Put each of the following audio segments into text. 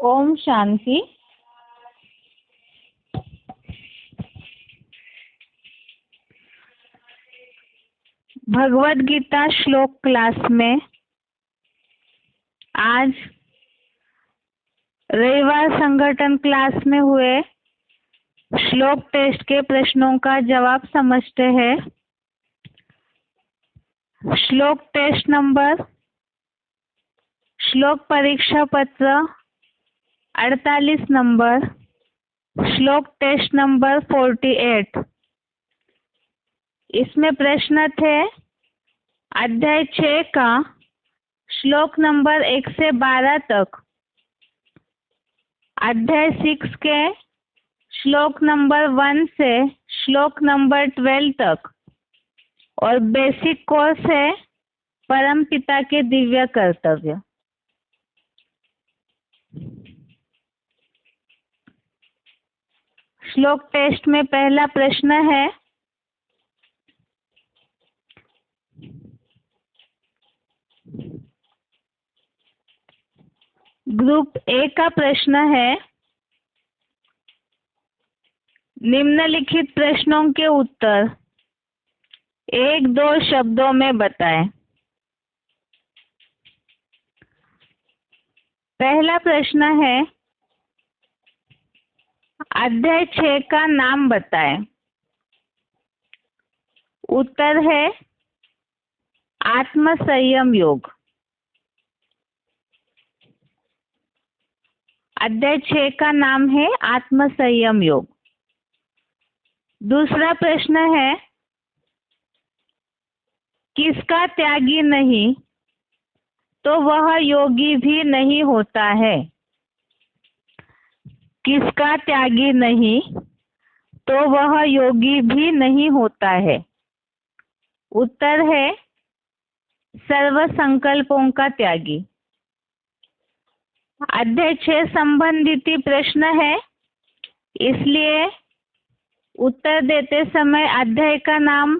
ओम शांति। भगवद गीता श्लोक क्लास में आज रविवार संगठन क्लास में हुए श्लोक टेस्ट के प्रश्नों का जवाब समझते हैं। श्लोक टेस्ट नंबर, श्लोक परीक्षा पत्र 48 नंबर, श्लोक टेस्ट नंबर 48। इसमें प्रश्न थे अध्याय 6 का श्लोक नंबर 1 से 12 तक, अध्याय 6 के श्लोक नंबर 1 से श्लोक नंबर 12 तक और बेसिक कोर्स है परम पिता के दिव्य कर्तव्य। श्लोक टेस्ट में पहला प्रश्न है, ग्रुप ए का प्रश्न है, निम्नलिखित प्रश्नों के उत्तर 1-2 शब्दों में बताएं। पहला प्रश्न है, अध्याय 6 का नाम बताएं। उत्तर है आत्म संयम योग। अध्याय 6 का नाम है आत्म संयम योग। दूसरा प्रश्न है, किसका त्यागी नहीं तो वह योगी भी नहीं होता है। किसका त्यागी नहीं तो वह योगी भी नहीं होता है। उत्तर है सर्व संकल्पों का त्यागी। अध्याय 6 संबंधित प्रश्न है, इसलिए उत्तर देते समय अध्याय का नाम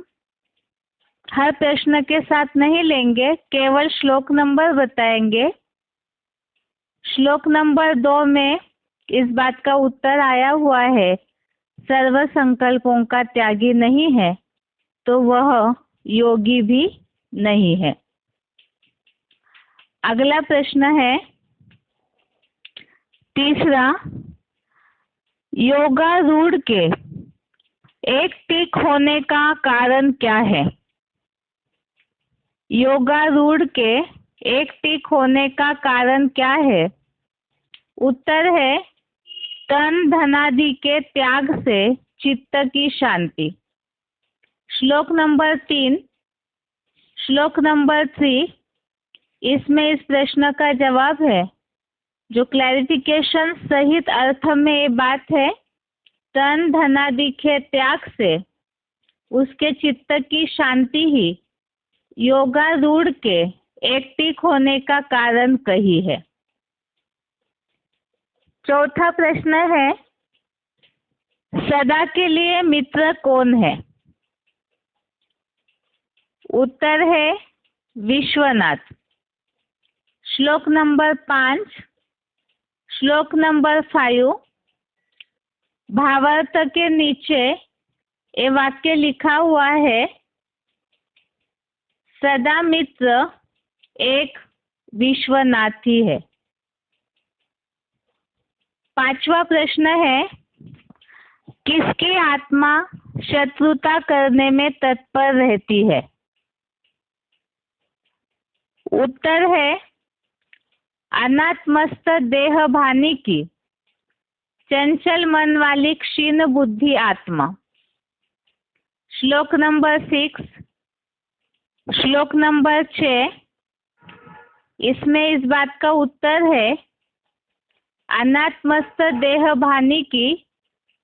हर प्रश्न के साथ नहीं लेंगे, केवल श्लोक नंबर बताएंगे। श्लोक नंबर 2 में इस बात का उत्तर आया हुआ है, सर्व संकल्पों का त्यागी नहीं है तो वह योगी भी नहीं है। अगला प्रश्न है तीसरा, योगारूढ़ के एक टिक होने का कारण क्या है। योगारूढ़ के एक टिक होने का कारण क्या है। उत्तर है तन धनादि के त्याग से चित्त की शांति। श्लोक नंबर 3, श्लोक नंबर 3, इसमें इस प्रश्न का जवाब है, जो क्लैरिफिकेशन सहित अर्थ में ये बात है, तन धनादि के त्याग से उसके चित्त की शांति ही योगारूढ़ के एक टिक होने का कारण कही है। चौथा प्रश्न है, सदा के लिए मित्र कौन है। उत्तर है विश्वनाथ। श्लोक नंबर 5, श्लोक नंबर 5, भावार्थ के नीचे ये वाक्य लिखा हुआ है, सदा मित्र एक विश्वनाथ ही है। पांचवा प्रश्न है, किसकी आत्मा शत्रुता करने में तत्पर रहती है। उत्तर है अनात्मस्थ देह भानी की चंचल मन वाली क्षीण बुद्धि आत्मा। श्लोक नंबर 6, श्लोक नंबर 6, इसमें इस बात का उत्तर है, अनात्मस्थ देह भानी की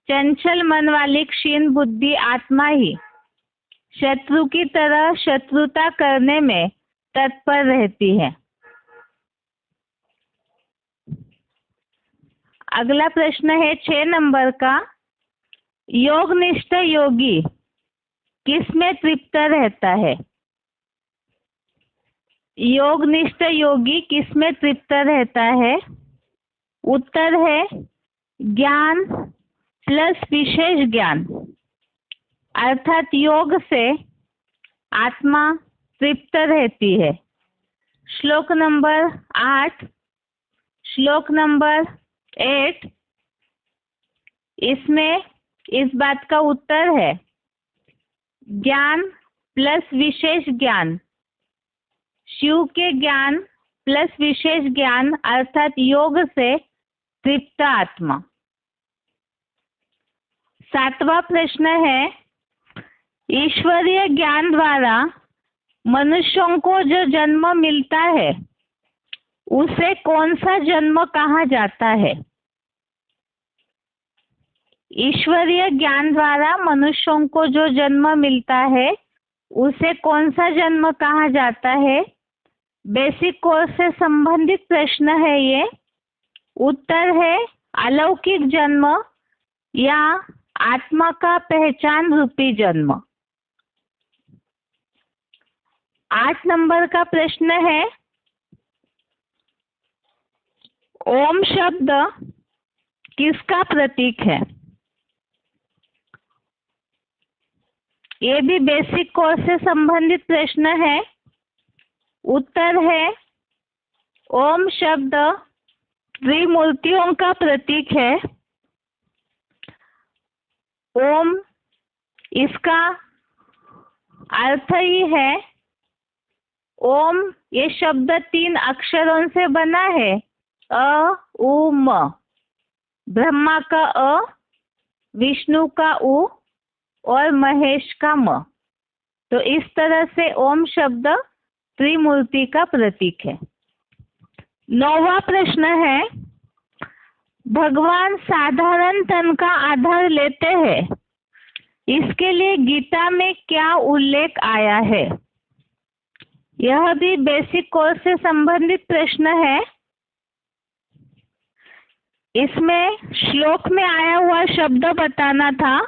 चंचल मन वाली क्षीण बुद्धि आत्मा ही शत्रु की तरह शत्रुता करने में तत्पर रहती है। अगला प्रश्न है 6 नंबर का, योगनिष्ठ योगी किसमें तृप्त रहता है। योगनिष्ठ योगी किसमें तृप्त रहता है। उत्तर है ज्ञान प्लस विशेष ज्ञान, अर्थात योग से आत्मा तृप्त रहती है। श्लोक नंबर 8, श्लोक नंबर 8, इसमें इस बात का उत्तर है ज्ञान प्लस विशेष ज्ञान, शिव के ज्ञान प्लस विशेष ज्ञान अर्थात योग से तृप्त आत्मा। 7वां प्रश्न है ईश्वरीय ज्ञान द्वारा मनुष्यों को जो जन्म मिलता है उसे कौन सा जन्म कहा जाता है? ईश्वरीय ज्ञान द्वारा मनुष्यों को जो जन्म मिलता है उसे कौन सा जन्म कहा जाता है? बेसिक कोर्स से संबंधित प्रश्न है ये। उत्तर है अलौकिक जन्म या आत्मा का पहचान रूपी जन्म। 8 नंबर का प्रश्न है ओम शब्द किसका प्रतीक है? ये भी बेसिक कोर्स से संबंधित प्रश्न है। उत्तर है ओम शब्द त्रिमूर्तियों का प्रतीक है। ओम इसका अर्थ ही है, ओम ये शब्द 3 अक्षरों से बना है, अ उ म। ब्रह्मा का अ, विष्णु का उ और महेश का म। तो इस तरह से ओम शब्द त्रिमूर्ति का प्रतीक है। 9वां प्रश्न है भगवान साधारण तन का आधार लेते हैं, इसके लिए गीता में क्या उल्लेख आया है? यह भी बेसिक कोर्स से संबंधित प्रश्न है। इसमें श्लोक में आया हुआ शब्द बताना था।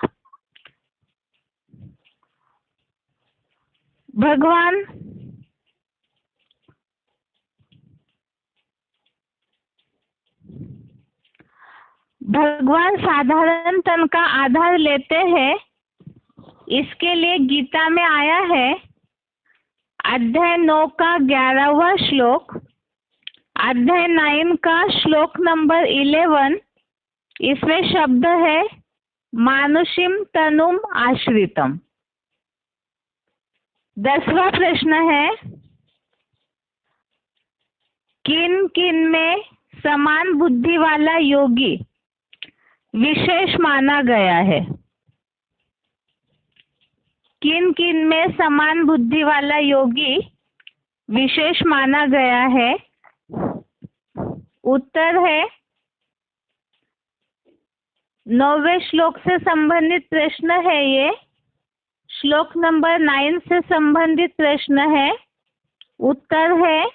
भगवान साधारण तन का आधार लेते हैं, इसके लिए गीता में आया है अध्याय 9 का 11वां श्लोक, अध्याय 9 का श्लोक नंबर 11। इसमें शब्द है मानुषिम तनुम आश्रितम। 10वां प्रश्न है किन किन में समान बुद्धि वाला योगी विशेष माना गया है? किन किन में समान बुद्धि वाला योगी विशेष माना गया है? उत्तर है 9वें श्लोक से संबंधित प्रश्न है ये। श्लोक नंबर 9 से संबंधित प्रश्न है। उत्तर है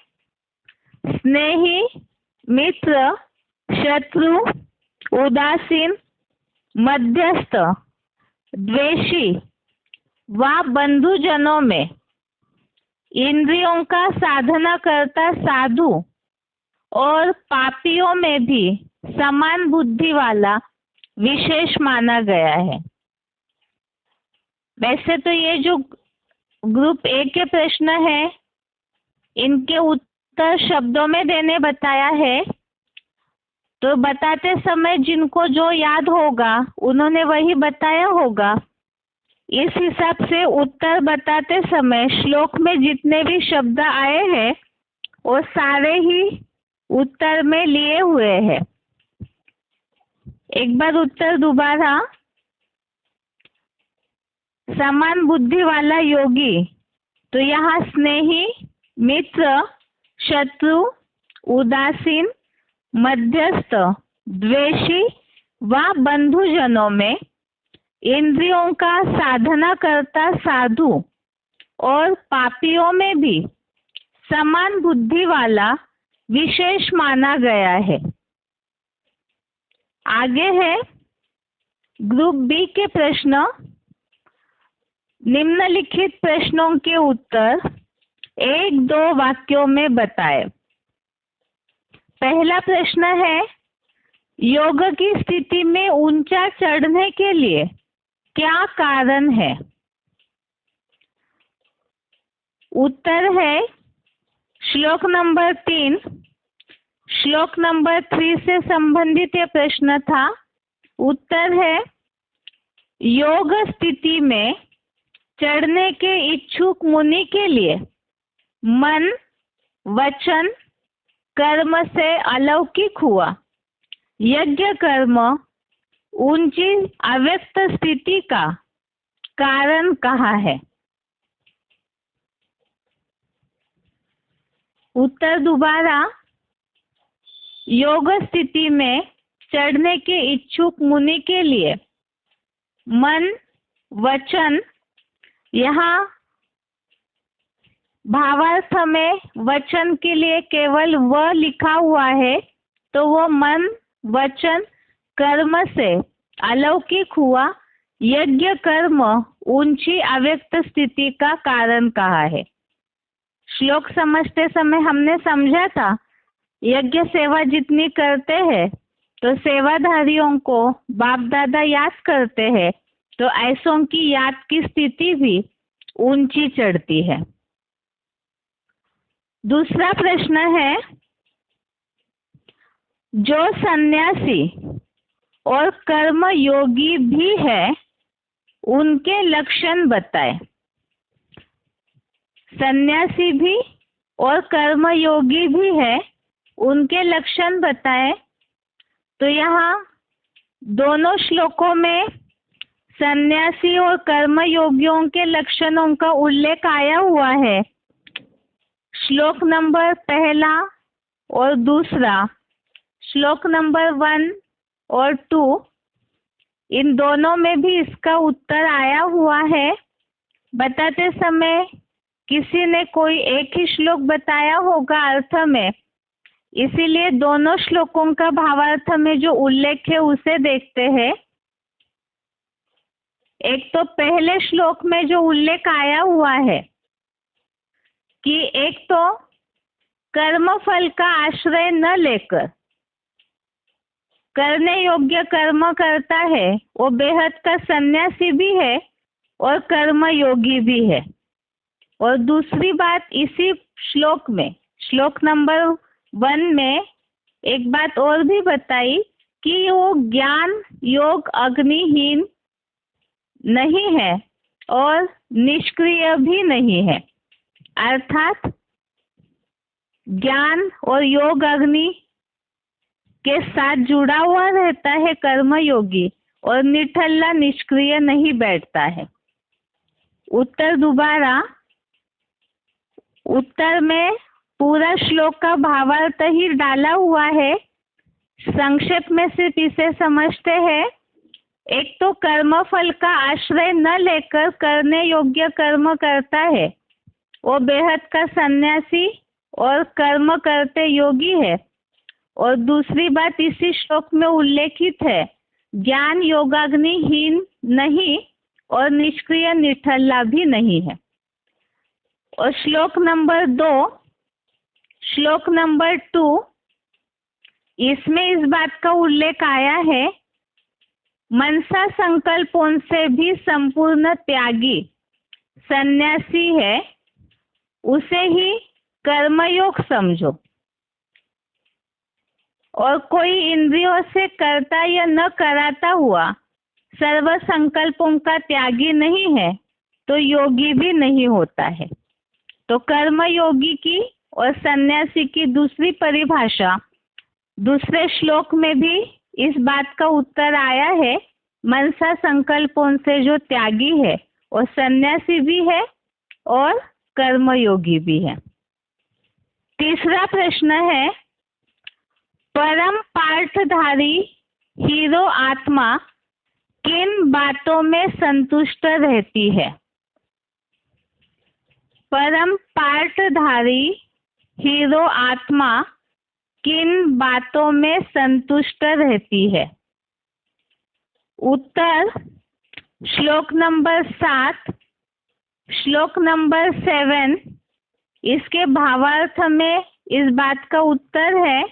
स्नेही, मित्र, शत्रु, उदासीन, मध्यस्थ, द्वेषी व बंधुजनों में इंद्रियों का साधना करता साधु और पापियों में भी समान बुद्धि वाला विशेष माना गया है। वैसे तो ये जो ग्रुप ए के प्रश्न है इनके उत्तर शब्दों में देने बताया है, तो बताते समय जिनको जो याद होगा उन्होंने वही बताया होगा। इस हिसाब से उत्तर बताते समय श्लोक में जितने भी शब्द आए हैं वो सारे ही उत्तर में लिए हुए हैं। एक बार उत्तर दोबारा, समान बुद्धि वाला योगी, तो यहाँ स्नेही, मित्र, शत्रु, उदासीन, मध्यस्थ, द्वेषी व बंधुजनों में इंद्रियों का साधना करता साधु और पापियों में भी समान बुद्धि वाला विशेष माना गया है। आगे है ग्रुप बी के प्रश्न। निम्नलिखित प्रश्नों के उत्तर 1-2 वाक्यों में बताएं। पहला प्रश्न है योग की स्थिति में ऊंचा चढ़ने के लिए क्या कारण है? उत्तर है श्लोक नंबर 3। श्लोक नंबर 3 से संबंधित ये प्रश्न था। उत्तर है योग स्थिति में चढ़ने के इच्छुक मुनि के लिए मन, वचन, कर्म से अलौकिक हुआ यज्ञ कर्म ऊंची अव्यक्त स्थिति का कारण कहा है? उत्तर दोबारा, योग स्थिति में चढ़ने के इच्छुक मुनि के लिए मन, वचन, यहाँ भावार्थ में वचन के लिए केवल व लिखा हुआ है, तो वो मन, वचन, कर्म से अलौकिक हुआ यज्ञ कर्म ऊंची अव्यक्त स्थिति का कारण कहा है। श्लोक समझते समय हमने समझा था यज्ञ सेवा जितनी करते हैं तो सेवाधारियों को बाप दादा याद करते हैं, तो ऐसों की याद की स्थिति भी ऊंची चढ़ती है। दूसरा प्रश्न है, जो सन्यासी और कर्म योगी भी है उनके लक्षण बताएं। सन्यासी भी और कर्म योगी भी है, उनके लक्षण बताएं। तो यहाँ दोनों श्लोकों में सन्यासी और कर्म योगियों के लक्षणों का उल्लेख आया हुआ है। श्लोक नंबर 1 और दूसरा, श्लोक नंबर 1 और 2, इन दोनों में भी इसका उत्तर आया हुआ है। बताते समय किसी ने कोई एक ही श्लोक बताया होगा अर्थ में, इसीलिए दोनों श्लोकों का भावार्थ में जो उल्लेख है उसे देखते हैं। एक तो पहले श्लोक में जो उल्लेख आया हुआ है कि एक तो कर्म फल का आश्रय न लेकर करने योग्य कर्म करता है, वो बेहद का सन्यासी भी है और कर्म योगी भी है। और दूसरी बात इसी श्लोक में, श्लोक नंबर 1 में एक बात और भी बताई कि वो ज्ञान योग अग्निहीन नहीं है और निष्क्रिय भी नहीं है, अर्थात ज्ञान और योग अग्नि के साथ जुड़ा हुआ रहता है कर्मयोगी और निठल्ला निष्क्रिय नहीं बैठता है। उत्तर दोबारा, उत्तर में पूरा श्लोक का भावार्थ ही डाला हुआ है, संक्षेप में सिर्फ इसे समझते हैं। एक तो कर्म फल का आश्रय न लेकर करने योग्य कर्म करता है, वो बेहद का सन्यासी और कर्म करते योगी है। और दूसरी बात इसी श्लोक में उल्लेखित है, ज्ञान योगाग्निहीन नहीं और निष्क्रिय निठल्ला भी नहीं है। और श्लोक नंबर 2, श्लोक नंबर 2, इसमें इस बात का उल्लेख आया है, मनसा संकल्पों से भी संपूर्ण त्यागी सन्यासी है, उसे ही कर्मयोग समझो। और कोई इंद्रियों से करता या न कराता हुआ सर्व संकल्पों का त्यागी नहीं है तो योगी भी नहीं होता है। तो कर्म योगी की और सन्यासी की दूसरी परिभाषा दूसरे श्लोक में भी इस बात का उत्तर आया है, मनसा संकल्पों से जो त्यागी है और सन्यासी भी है और कर्मयोगी भी है। तीसरा प्रश्न है, परम पार्थधारी हीरो आत्मा किन बातों में संतुष्ट रहती है? परम पार्थधारी हीरो आत्मा किन बातों में संतुष्ट रहती है? उत्तर श्लोक नंबर 7, श्लोक नंबर 7, इसके भावार्थ में इस बात का उत्तर है,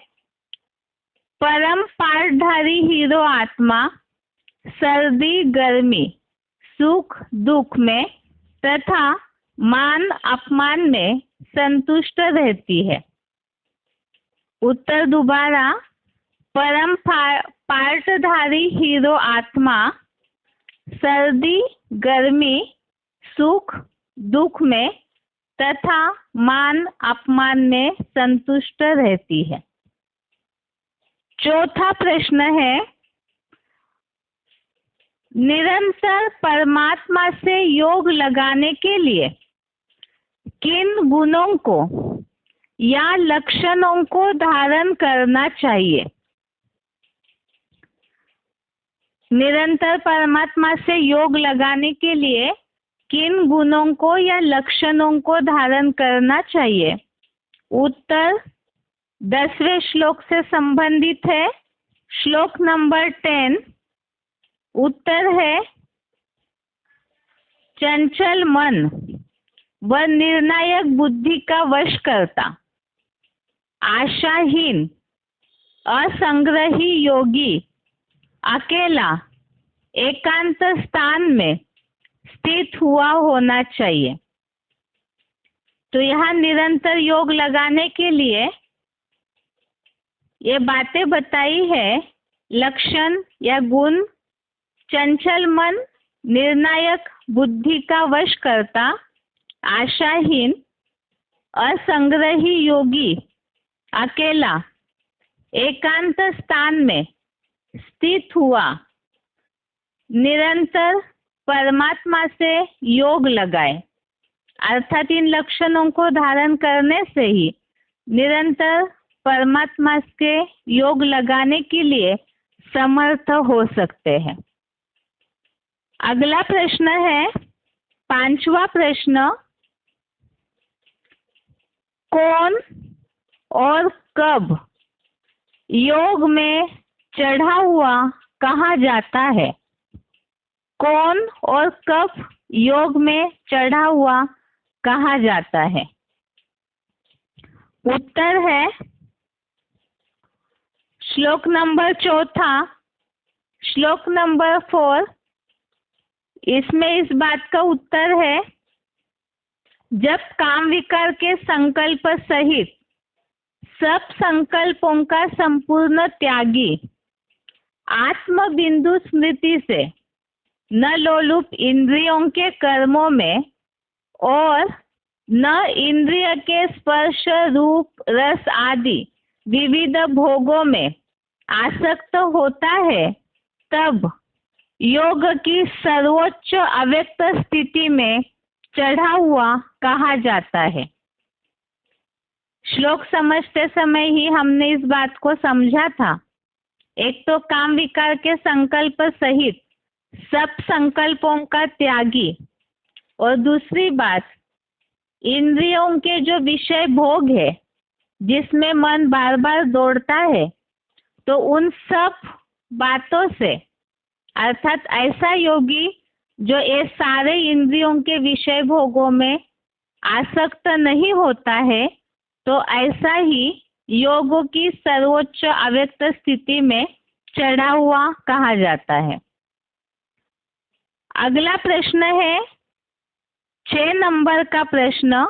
परम पाठधारी हीरो आत्मा सर्दी गर्मी सुख दुख में तथा मान अपमान में संतुष्ट रहती है। उत्तर दोबारा, परम पाठधारी हीरो आत्मा सर्दी गर्मी सुख दुख में तथा मान अपमान में संतुष्ट रहती है। चौथा प्रश्न है, निरंतर परमात्मा से योग लगाने के लिए किन गुणों को या लक्षणों को धारण करना चाहिए? निरंतर परमात्मा से योग लगाने के लिए किन गुणों को या लक्षणों को धारण करना चाहिए? उत्तर 10वें श्लोक से संबंधित है। श्लोक नंबर 10। उत्तर है, चंचल मन व निर्णायक बुद्धि का वश करता, आशाहीन असंग्रही योगी अकेला एकांत स्थान में स्थित हुआ होना चाहिए। तो यहाँ निरंतर योग लगाने के लिए ये बातें बताई है। लक्षण या गुण, चंचल मन, निर्णायक बुद्धि का वश करता, आशाहीन असंग्रही योगी अकेला एकांत स्थान में स्थित हुआ, निरंतर परमात्मा से योग लगाए। अर्थात इन लक्षणों को धारण करने से ही निरंतर परमात्मा के योग लगाने के लिए समर्थ हो सकते हैं। अगला प्रश्न है 5वां प्रश्न, कौन और कब योग में चढ़ा हुआ कहा जाता है? कौन और कब योग में चढ़ा हुआ कहा जाता है? उत्तर है श्लोक नंबर 4, श्लोक नंबर 4। इसमें इस बात का उत्तर है, जब काम विकार के संकल्प सहित सब संकल्पों का संपूर्ण त्यागी आत्म बिंदु स्मृति से न लोलुप इंद्रियों के कर्मों में और न इंद्रिय के स्पर्श रूप रस आदि विविध भोगों में आसक्त होता है, तब योग की सर्वोच्च अव्यक्त स्थिति में चढ़ा हुआ कहा जाता है। श्लोक समझते समय ही हमने इस बात को समझा था। एक तो काम विकार के संकल्प सहित सब संकल्पों का त्यागी, और दूसरी बात इंद्रियों के जो विषय भोग है जिसमें मन बार बार दौड़ता है, तो उन सब बातों से, अर्थात ऐसा योगी जो ये सारे इंद्रियों के विषय भोगों में आसक्त नहीं होता है, तो ऐसा ही योग की सर्वोच्च अव्यक्त स्थिति में चढ़ा हुआ कहा जाता है। अगला प्रश्न है 6 नंबर का प्रश्न,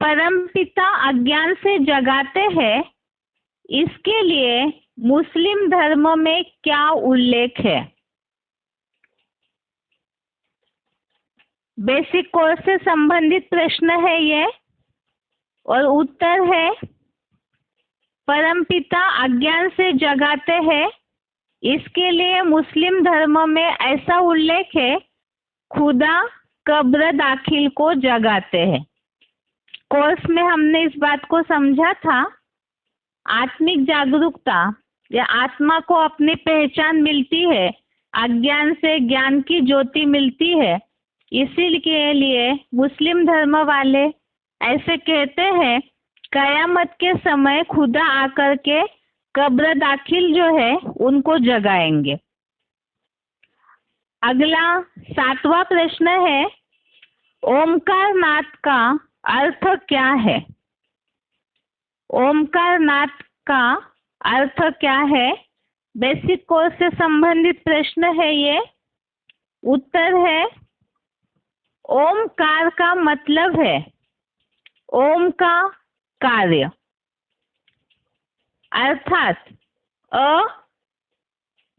परमपिता अज्ञान से जगाते हैं, इसके लिए मुस्लिम धर्म में क्या उल्लेख है? बेसिक कोर्स से संबंधित प्रश्न है ये, और उत्तर है परमपिता अज्ञान से जगाते हैं, इसके लिए मुस्लिम धर्म में ऐसा उल्लेख है, खुदा कब्र दाखिल को जगाते हैं। कोर्स में हमने इस बात को समझा था, आत्मिक जागरूकता या आत्मा को अपनी पहचान मिलती है, अज्ञान से ज्ञान की ज्योति मिलती है। इसीलिए लिए मुस्लिम धर्म वाले ऐसे कहते हैं, कयामत के समय खुदा आकर के कब्र दाखिल जो है उनको जगाएंगे। अगला 7वां प्रश्न है, ओमकार नाद का अर्थ क्या है? ओमकार नाद का अर्थ क्या है? बेसिक कोर्स से संबंधित प्रश्न है ये। उत्तर है ओमकार का मतलब है ओम का कार्य, अर्थात अ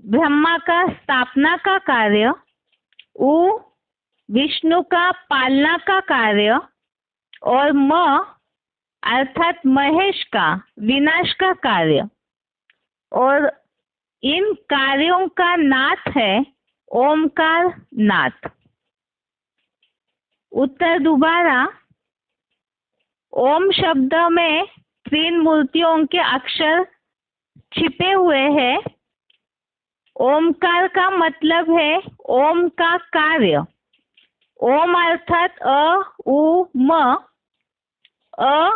ब्रह्मा का स्थापना का कार्य, उ विष्णु का पालना का कार्य और म अर्थात महेश का विनाश का कार्य, और इन कार्यों का नाथ है ओमकार नाथ। उत्तर दोबारा, ओम शब्द में 3 मूर्तियों के अक्षर छिपे हुए हैं। ओमकार का मतलब है ओम का कार्य। ओम अर्थात अ उ म, अ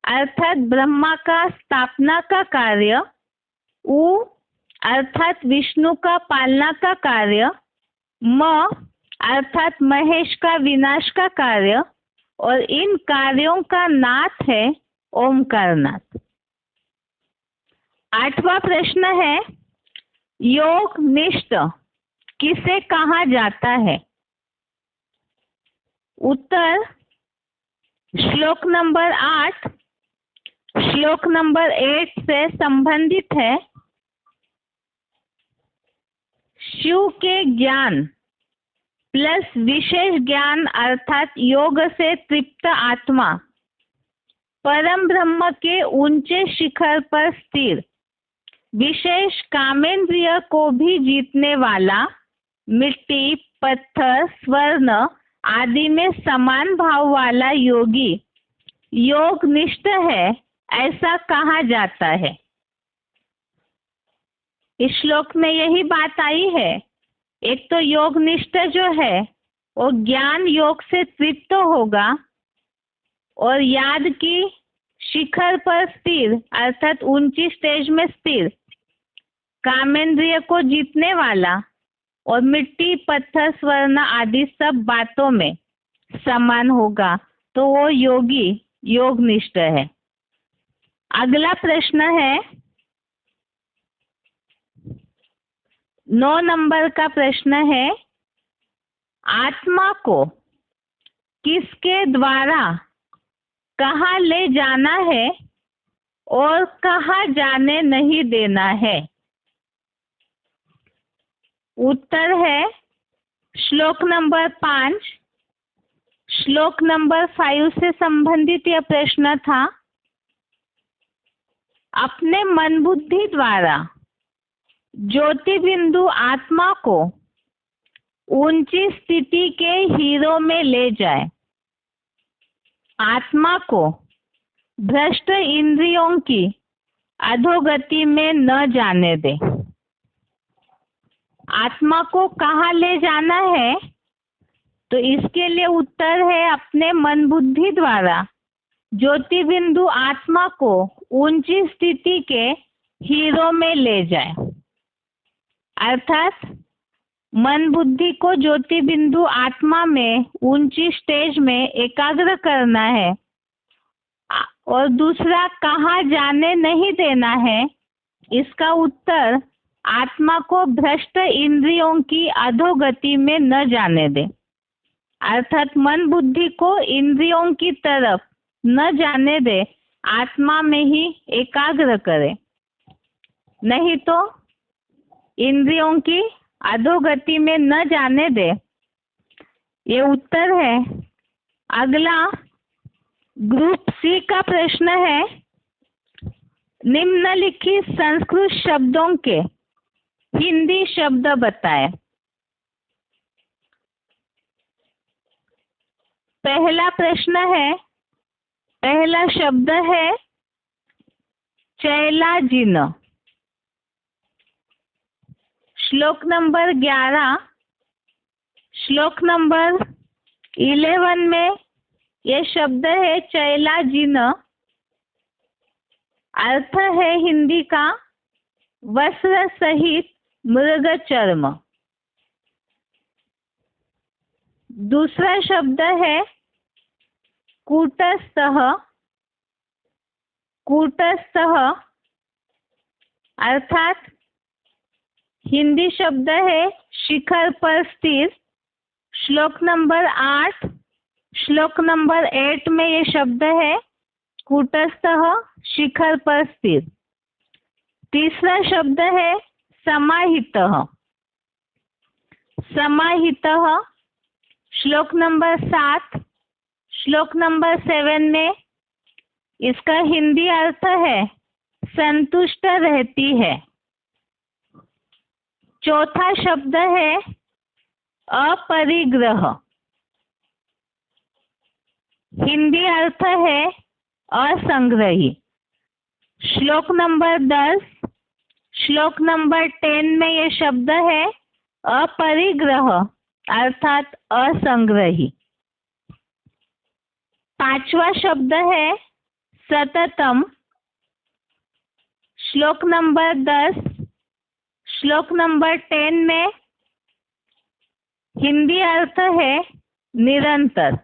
अर्थात ब्रह्मा का स्थापना का कार्य, उ अर्थात विष्णु का पालना का कार्य, म अर्थात महेश का विनाश का कार्य, और इन कार्यों का नाथ है ओमकारनाथ। 8वां प्रश्न है योग निष्ठ किसे कहा जाता है? उत्तर श्लोक नंबर 8 श्लोक नंबर 8 से संबंधित है। शिव के ज्ञान प्लस विशेष ज्ञान अर्थात योग से तृप्त आत्मा परम ब्रह्म के ऊंचे शिखर पर स्थिर, विशेष कामेंद्रिय को भी जीतने वाला, मिट्टी पत्थर स्वर्ण आदि में समान भाव वाला योगी योग निष्ठ है ऐसा कहा जाता है। इस श्लोक में यही बात आई है। एक तो योग निष्ठ जो है वो ज्ञान योग से तृप्त होगा और याद की शिखर पर स्थिर अर्थात ऊंची स्टेज में स्थिर, कामेंद्रिय को जीतने वाला और मिट्टी पत्थर स्वर्ण आदि सब बातों में समान होगा, तो वो योगी योग निष्ठ है। अगला प्रश्न है 9 नंबर का प्रश्न है आत्मा को किसके द्वारा कहाँ ले जाना है और कहाँ जाने नहीं देना है? उत्तर है श्लोक नंबर 5 श्लोक नंबर 5 से संबंधित यह प्रश्न था। अपने मन बुद्धि द्वारा ज्योति बिंदु आत्मा को ऊंची स्थिति के हीरो में ले जाए, आत्मा को भ्रष्ट इंद्रियों की अधोगति में न जाने दे। आत्मा को कहाँ ले जाना है? तो इसके लिए उत्तर है अपने मन बुद्धि द्वारा ज्योति बिंदु आत्मा को ऊंची स्थिति के हीरो में ले जाए, अर्थात मन बुद्धि को ज्योति बिंदु आत्मा में ऊंची स्टेज में एकाग्र करना है। और दूसरा कहाँ जाने नहीं देना है, इसका उत्तर आत्मा को भ्रष्ट इंद्रियों की अधोगति में न जाने दे, अर्थात मन बुद्धि को इंद्रियों की तरफ न जाने दे, आत्मा में ही एकाग्र करे, नहीं तो इंद्रियों की अधोगति में न जाने दे। ये उत्तर है। अगला ग्रुप सी का प्रश्न है निम्नलिखित संस्कृत शब्दों के हिंदी शब्द बताएं। पहला प्रश्न है, पहला शब्द है चैलाजिन। श्लोक नंबर 11 श्लोक नंबर 11 में यह शब्द है चैलाजिन। अर्थ है हिंदी का वस्त्र सहित मृग चर्म। दूसरा शब्द है कूटस्थः। कूटस्थः अर्थात हिंदी शब्द है शिखर पर स्थिर। श्लोक नंबर 8, श्लोक नंबर 8 में ये शब्द है कूटस्थः, शिखर पर स्थिर। तीसरा शब्द है समाहितः। समाहितः श्लोक नंबर 7, श्लोक नंबर 7 में इसका हिंदी अर्थ है संतुष्ट रहती है। चौथा शब्द है अपरिग्रह। हिंदी अर्थ है असंग्रही। श्लोक नंबर 10, श्लोक नंबर 10 में ये शब्द है अपरिग्रह अर्थात असंग्रही। पांचवा शब्द है सततम। श्लोक नंबर 10, श्लोक नंबर 10 में हिंदी अर्थ है निरंतर।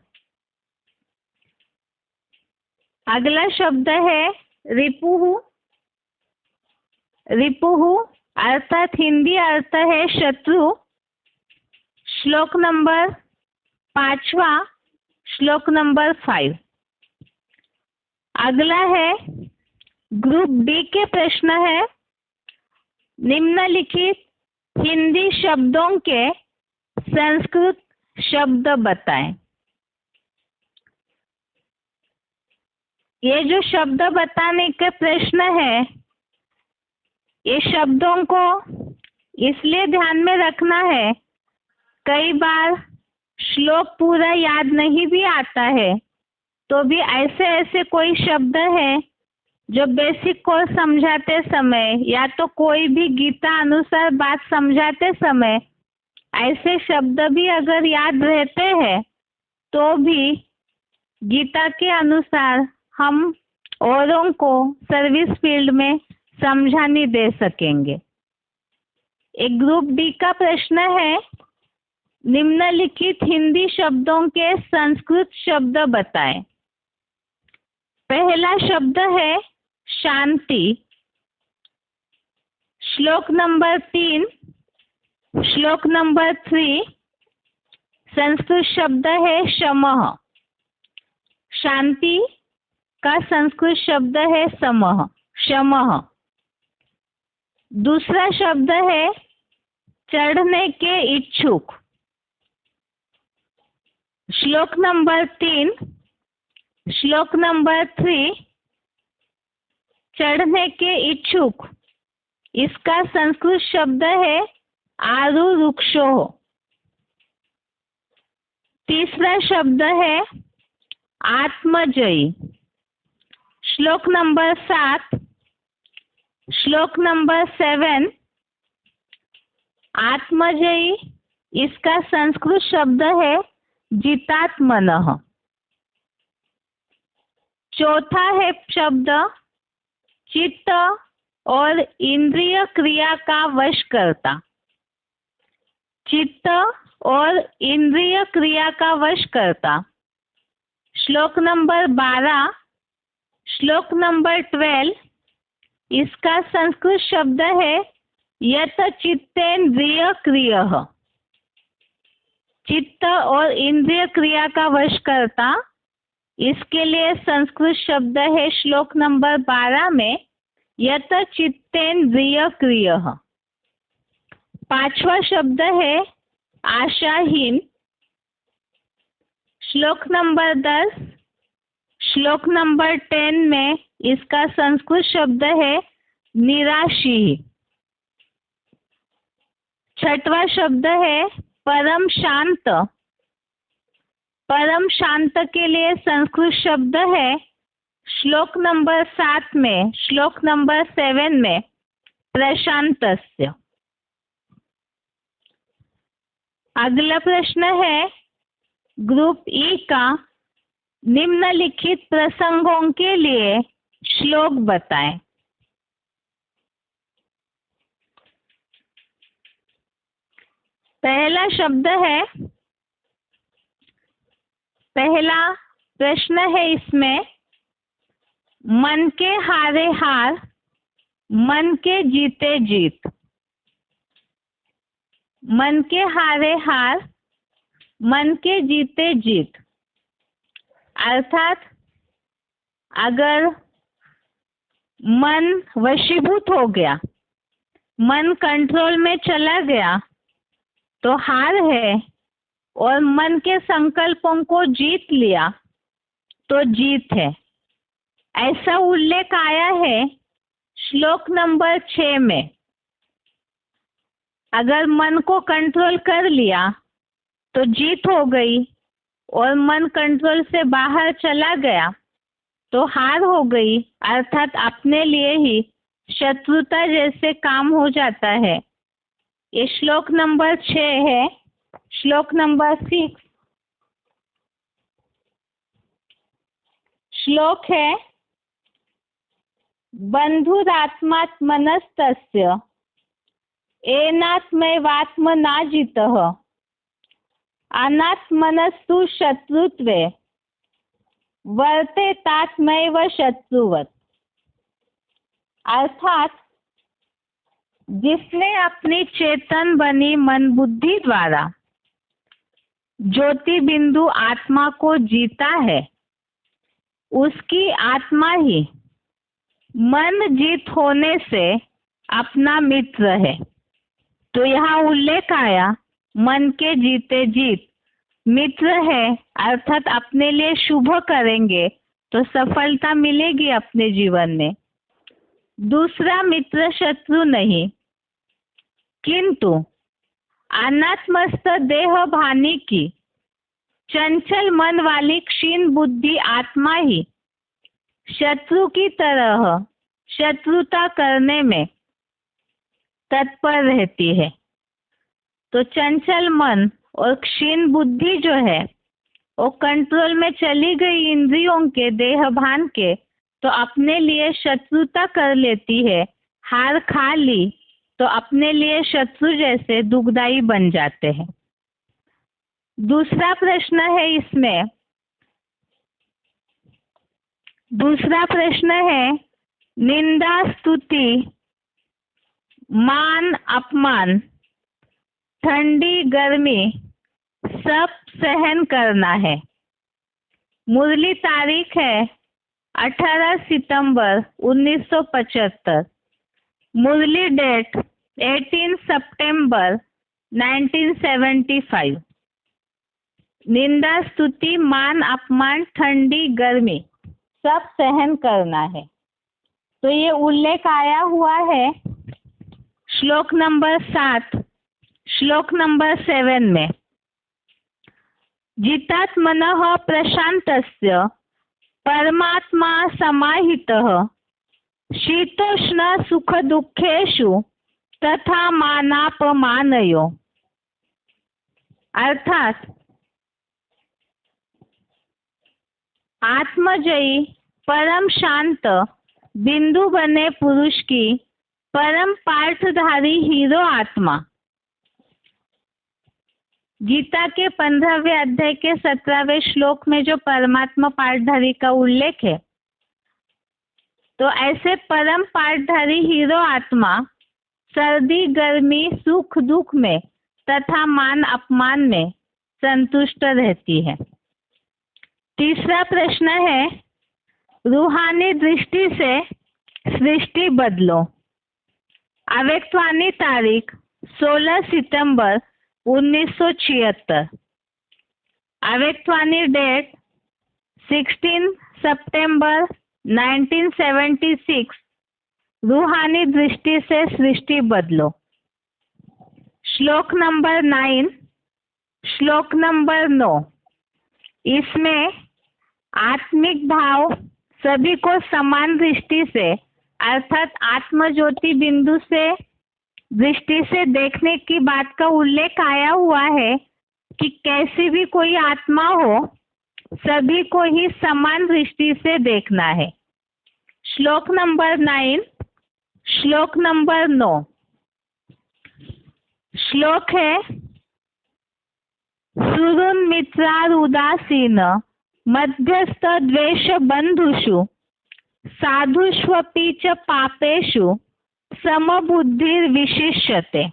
अगला शब्द है रिपुहु। रिपुहु अर्थात हिंदी अर्थ है शत्रु। श्लोक नंबर 5वां, श्लोक नंबर 5। अगला है ग्रुप डी के प्रश्न है निम्नलिखित हिंदी शब्दों के संस्कृत शब्द बताएं। ये जो शब्द बताने के प्रश्न है, ये शब्दों को इसलिए ध्यान में रखना है, कई बार श्लोक पूरा याद नहीं भी आता है, तो भी ऐसे ऐसे कोई शब्द है जो बेसिक कोर्स समझाते समय या तो कोई भी गीता अनुसार बात समझाते समय ऐसे शब्द भी अगर याद रहते हैं तो भी गीता के अनुसार हम औरों को सर्विस फील्ड में समझाने दे सकेंगे। एक ग्रुप डी का प्रश्न है निम्नलिखित हिंदी शब्दों के संस्कृत शब्द बताएं। पहला शब्द है शांति। श्लोक नंबर 3, श्लोक नंबर 3 संस्कृत शब्द है शमः। शांति का संस्कृत शब्द है समः, शमः। दूसरा शब्द है चढ़ने के इच्छुक। श्लोक नंबर 3, श्लोक नंबर 3 चढ़ने के इच्छुक, इसका संस्कृत शब्द है आरुरुक्षो। तीसरा शब्द है आत्मजयी। श्लोक नंबर 7, श्लोक नंबर 7 आत्मजयी, इसका संस्कृत शब्द है जितात्मनः। चौथा है शब्द चित्त और इंद्रिय क्रिया का वश करता। चित्त और इंद्रिय क्रिया का वश करता। श्लोक नंबर 12, श्लोक नंबर 12 इसका संस्कृत शब्द है यत चित्तेन्द्रिय क्रियः। चित्त और इंद्रिय क्रिया का वश करता, इसके लिए संस्कृत शब्द है श्लोक नंबर 12 में यत चित्तेन्द्रिय क्रियः। पांचवा शब्द है आशाहीन। श्लोक नंबर 10, श्लोक नंबर 10 में इसका संस्कृत शब्द है निराशी। छठवा शब्द है परम शांत। परम शांत के लिए संस्कृत शब्द है श्लोक नंबर 7 में, श्लोक नंबर 7 में प्रशांतस्य। अगला प्रश्न है ग्रुप ई का निम्नलिखित प्रसंगों के लिए श्लोक बताएं। पहला शब्द है, पहला प्रश्न है इसमें मन के हारे हार मन के जीते जीत, मन के हारे हार, मन के जीते जीत। अर्थात अगर मन वशीभूत हो गया, मन कंट्रोल में चला गया तो हार है, और मन के संकल्पों को जीत लिया तो जीत है। ऐसा उल्लेख आया है श्लोक नंबर 6 में। अगर मन को कंट्रोल कर लिया तो जीत हो गई, और मन कंट्रोल से बाहर चला गया तो हार हो गई। अर्थात अपने लिए ही शत्रुता जैसे काम हो जाता है। ये श्लोक नंबर 6 है। श्लोक नंबर 6 श्लोक है, बंधुरात्मात्मनस्तस्य एनात्मैवात्मनाजितः अनात्मनस्तु शत्रुत्वे वर्तेतात्मैव शत्रुवत्। अर्थात जिसने अपनी चेतन बनी मन बुद्धि द्वारा ज्योति बिंदु आत्मा को जीता है, उसकी आत्मा ही मन जीत होने से अपना मित्र है। तो यहाँ उल्लेख आया मन के जीते जीत मित्र है। अर्थात अपने लिए शुभ करेंगे तो सफलता मिलेगी अपने जीवन में। दूसरा मित्र शत्रु नहीं, किंतु अनात्मस्थ देह भानी की चंचल मन वाली क्षीण बुद्धि आत्मा ही शत्रु की तरह शत्रुता करने में तत्पर रहती है। तो चंचल मन और क्षीण बुद्धि जो है वो कंट्रोल में चली गई इंद्रियों के, देह भान के, तो अपने लिए शत्रुता कर लेती है। हार खा ली तो अपने लिए शत्रु जैसे दुखदाई बन जाते हैं। दूसरा प्रश्न है इसमें, दूसरा प्रश्न है, निंदा स्तुति मान अपमान ठंडी गर्मी सब सहन करना है। मुरली तारीख है 18 सितंबर 1975। मुरली डेट 18 सितंबर 1975। निंदा स्तुति मान अपमान ठंडी गर्मी सब सहन करना है। तो ये उल्लेख आया हुआ है श्लोक नंबर 7, श्लोक नंबर 7 में। जितात्मनः प्रशांतस्य परमात्मा समाहितः शीतोष्ण सुख दुखेषु तथा मानापमानयो। अर्थात आत्मजयी परम शांत बिंदु बने पुरुष की परम पार्थधारी हीरो आत्मा। गीता के 15वें अध्याय के 17वें श्लोक में जो परमात्मा पार्थधारी का उल्लेख है, तो ऐसे परम पार्थधारी हीरो आत्मा सर्दी गर्मी सुख दुख में तथा मान अपमान में संतुष्ट रहती है। तीसरा प्रश्न है, रूहानी दृष्टि से सृष्टि बदलो। अव्यक्तवाणी तारीख 16 सितंबर 1976। अव्यक्तवाणी डेट 16 सितंबर 1976। रूहानी दृष्टि से सृष्टि बदलो। श्लोक नंबर 9, श्लोक नंबर 9। इसमें आत्मिक भाव सभी को समान दृष्टि से अर्थात आत्म ज्योति बिंदु से दृष्टि से देखने की बात का उल्लेख आया हुआ है कि कैसी भी कोई आत्मा हो सभी को ही समान दृष्टि से देखना है। श्लोक नंबर 9, श्लोक नंबर 9। श्लोक है, सुहृन्मित्रारुदासीन मध्यस्थ द्वेष बंधुषु साधुष्वपि च पापेषु समबुद्धिर्विशिष्यते,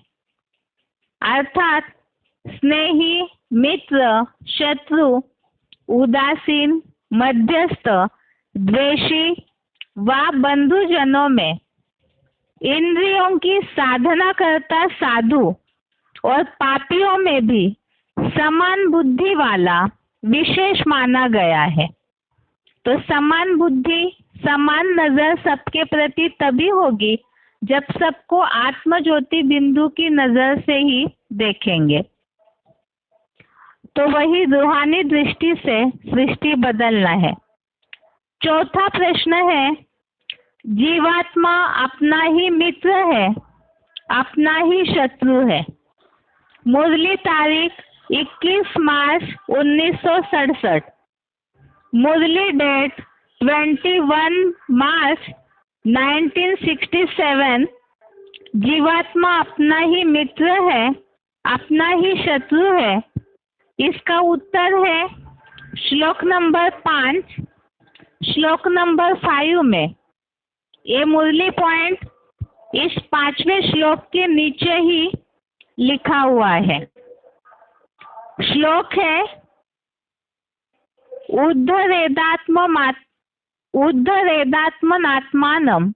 अर्थात स्नेही, मित्र, शत्रु, उदासीन, मध्यस्थ, द्वेषी व बंधुजनों में इंद्रियों की साधना करता साधु और पापियों में भी समान बुद्धि वाला विशेष माना गया है। तो समान बुद्धि, समान नजर सबके प्रति तभी होगी जब सबको आत्म ज्योति बिंदु की नजर से ही देखेंगे। तो वही रूहानी दृष्टि से सृष्टि बदलना है। चौथा प्रश्न है, जीवात्मा अपना ही मित्र है, अपना ही शत्रु है। मुरली तारीख 21 मार्च 1967, मुरली डेट 21 मार्च 1967। जीवात्मा अपना ही मित्र है, अपना ही शत्रु है। इसका उत्तर है श्लोक नंबर 5, श्लोक नंबर 5 में। ये मुरली पॉइंट इस 5वें श्लोक के नीचे ही लिखा हुआ है। श्लोक है, उद्धरेदात्मनात्मानं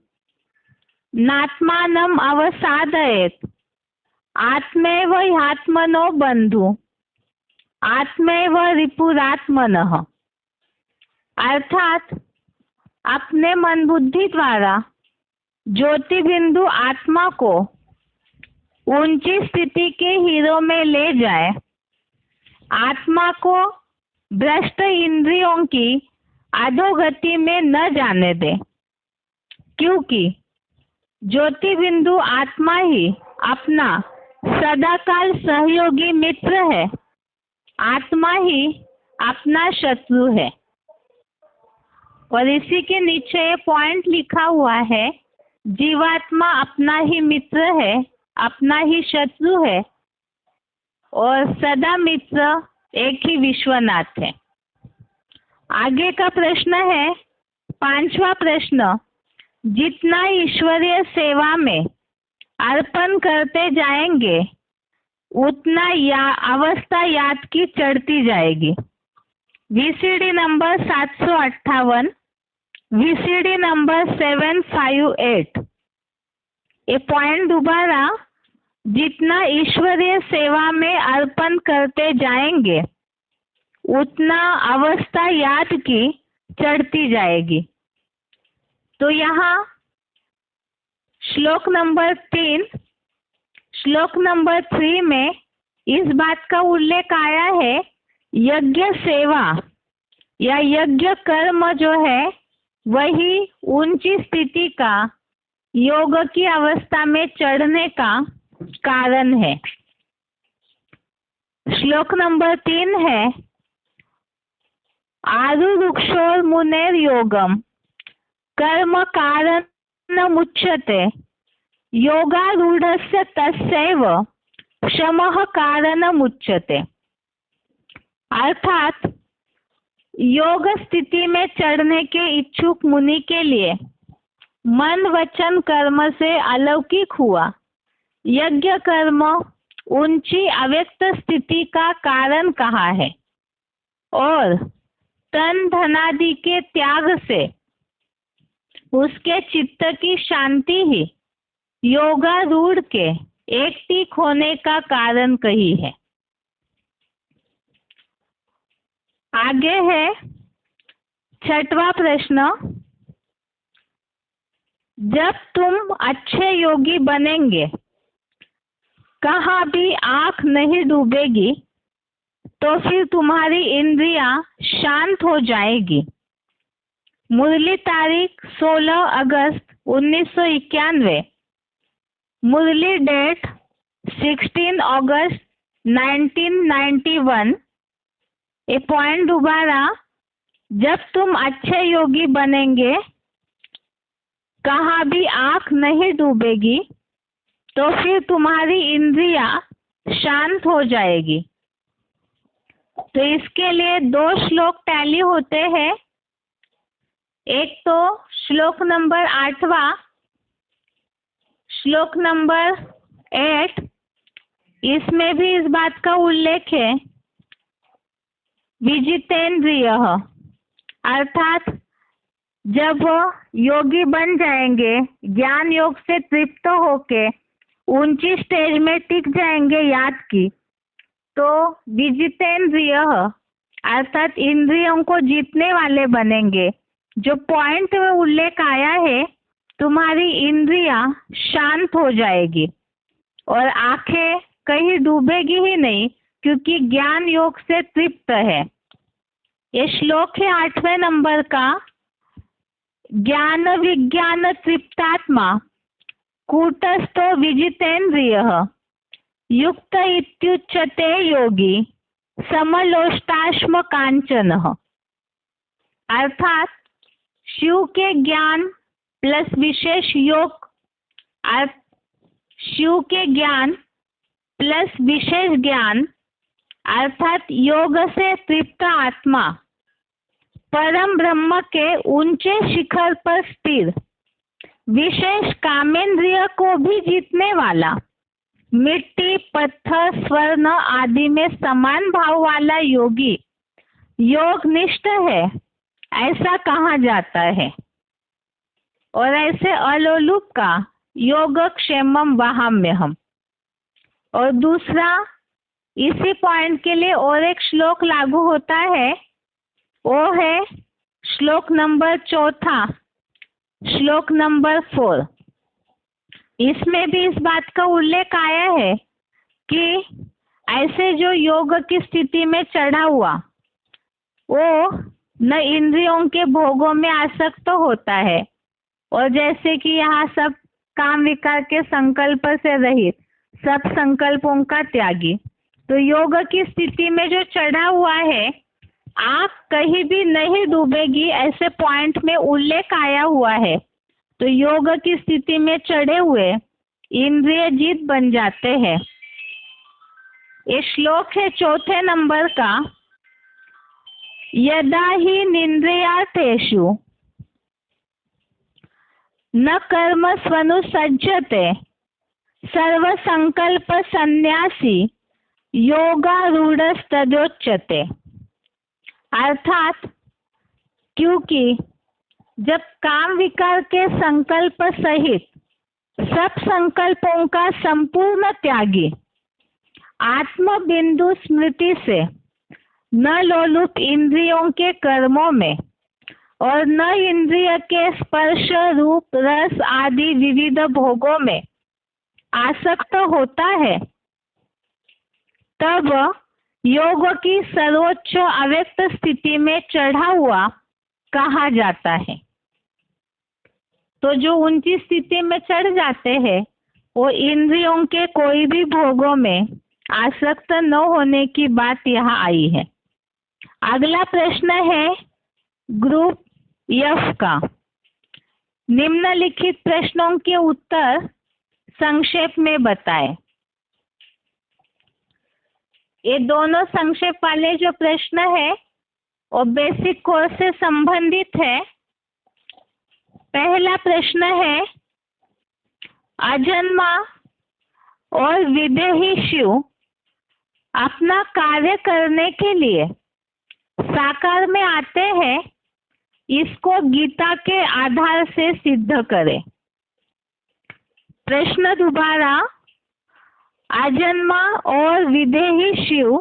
नात्मानं अवसादयेत्, आत्मैव ह्यात्मनो बंधु, आत्मैव रिपुरात्मनः। अर्थात अपने मन बुद्धि द्वारा ज्योति बिंदु आत्मा को ऊंची स्थिति के हीरो में ले जाए, आत्मा को भ्रष्ट इंद्रियों की अधोगति में न जाने दे, क्योंकि ज्योति बिंदु आत्मा ही अपना सदाकाल सहयोगी मित्र है, आत्मा ही अपना शत्रु है। और इसी के नीचे ये पॉइंट लिखा हुआ है, जीवात्मा अपना ही मित्र है, अपना ही शत्रु है और सदा मित्र एक ही विश्वनाथ है। आगे का प्रश्न है 5वां प्रश्न, जितना ईश्वरीय सेवा में अर्पण करते जाएंगे उतना अवस्था याद की चढ़ती जाएगी। VCD number 758, VCD number 758। ये पॉइंट दोबारा, जितना ईश्वरीय सेवा में अर्पण करते जाएंगे उतना अवस्था याद की चढ़ती जाएगी। तो यहाँ श्लोक नंबर 3, श्लोक नंबर 3 में इस बात का उल्लेख आया है, यज्ञ सेवा या यज्ञ कर्म जो है वही ऊंची स्थिति का योग की अवस्था में चढ़ने का कारण है। श्लोक नंबर 3 है, आरुरुक्षोर मुनेर योगम कर्म कारणमुच्यते, योगारूढ़स्य तस्यैव शमः कारणमुच्यते। अर्थात योग स्थिति में चढ़ने के इच्छुक मुनि के लिए मन वचन कर्म से अलौकिक हुआ यज्ञ कर्म ऊंची अव्यक्त स्थिति का कारण कहा है, और तन धनादि के त्याग से उसके चित्त की शांति ही योगारूढ़ के एक टीक होने का कारण कही है। आगे है 6वां प्रश्न, जब तुम अच्छे योगी बनेंगे कहाँ भी आंख नहीं डूबेगी तो फिर तुम्हारी इंद्रियां शांत हो जाएगी। मुरली तारीख 16 अगस्त 1991, मुरली डेट 16 अगस्त 1991। ये पॉइंट दोबारा, जब तुम अच्छे योगी बनेंगे कहाँ भी आंख नहीं डूबेगी तो फिर तुम्हारी इंद्रियां शांत हो जाएगी। तो इसके लिए 2 श्लोक टैली होते हैं। एक तो श्लोक नंबर 8वां, श्लोक नंबर 8, इसमें भी इस बात का उल्लेख है, विजितेंद्रियः, अर्थात जब योगी बन जाएंगे, ज्ञान योग से तृप्त होके ऊंची स्टेज में टिक जाएंगे याद की, तो विजितेंद्रियः अर्थात इंद्रियों को जीतने वाले बनेंगे। जो पॉइंट में उल्लेख आया है, तुम्हारी इंद्रियां शांत हो जाएगी और आंखें कहीं डूबेगी ही नहीं, क्योंकि ज्ञान योग से तृप्त है। ये श्लोक है 8वें नंबर का। ज्ञान विज्ञान तृप्तात्मा कूटस्थो विजितेंद्रियः युक्त इत्युच्यते योगी समलोष्टाश्म कांचनः। अर्थात शिव के ज्ञान प्लस विशेष योग, शिव के ज्ञान प्लस विशेष ज्ञान अर्थात योग से तृप्त आत्मा परम ब्रह्म के ऊंचे शिखर पर स्थिर, विशेष कामेंद्रिय को भी जीतने वाला, मिट्टी पत्थर स्वर्ण आदि में समान भाव वाला योगी योग निष्ठ है, ऐसा कहा जाता है। और ऐसे अलोलुप का योग क्षेमम वहाम्यहम्। और दूसरा इसी पॉइंट के लिए और एक श्लोक लागू होता है, वो है श्लोक नंबर 4, श्लोक नंबर 4। इसमें भी इस बात का उल्लेख आया है कि ऐसे जो योग की स्थिति में चढ़ा हुआ, वो न इंद्रियों के भोगों में आसक्त होता है, और जैसे कि यहाँ सब काम विकार के संकल्प से रहित, सब संकल्पों का त्यागी, तो योग की स्थिति में जो चढ़ा हुआ है, आँख कहीं भी नहीं डूबेगी, ऐसे पॉइंट में उल्लेख आया हुआ है। तो योग की स्थिति में चढ़े हुए इंद्रिय जीत बन जाते हैं। ये श्लोक है 4 नंबर का। यदा ही निंद्रियार्थेषु न कर्म स्वनुसज्जते सर्व संकल्प संन्यासी योगारूढ़स्तदोच्यते। अर्थात क्योंकि जब काम विकार के संकल्प सहित सब संकल्पों का संपूर्ण त्यागी आत्म बिंदु स्मृति से न लोलुप इंद्रियों के कर्मों में और न इंद्रिय के स्पर्श रूप रस आदि विविध भोगों में आसक्त होता है, तब योग की सर्वोच्च अव्यक्त स्थिति में चढ़ा हुआ कहा जाता है। तो जो ऊंची स्थिति में चढ़ जाते हैं, वो इंद्रियों के कोई भी भोगों में आसक्त न होने की बात यहाँ आई है। अगला प्रश्न है ग्रुप एफ का। निम्नलिखित प्रश्नों के उत्तर संक्षेप में बताएं। ये दोनों संक्षेप वाले जो प्रश्न है वो बेसिक कोर्स से संबंधित है। पहला प्रश्न है, अजन्मा और विदेही शिव अपना कार्य करने के लिए साकार में आते हैं, इसको गीता के आधार से सिद्ध करें। प्रश्न दोबारा, अजन्मा और विदेही शिव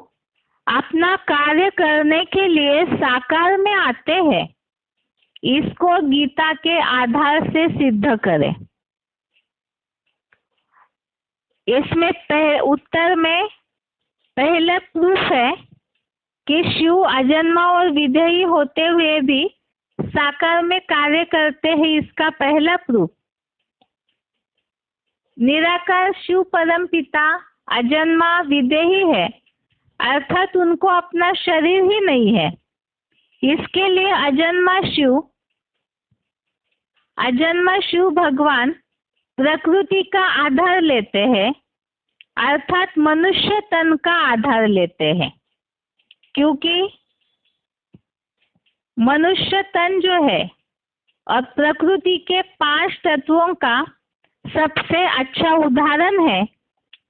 अपना कार्य करने के लिए साकार में आते हैं, इसको गीता के आधार से सिद्ध करें। इसमें उत्तर में पहला प्रूफ है कि शिव अजन्मा और विदेही होते हुए भी साकार में कार्य करते हैं, इसका पहला प्रूफ। निराकार शिव परम पिता अजन्मा विदेही है, अर्थात उनको अपना शरीर ही नहीं है। इसके लिए अजन्मा शिव भगवान प्रकृति का आधार लेते हैं, अर्थात मनुष्य तन का आधार लेते हैं, क्योंकि मनुष्य तन जो है और प्रकृति के 5 तत्वों का सबसे अच्छा उदाहरण है,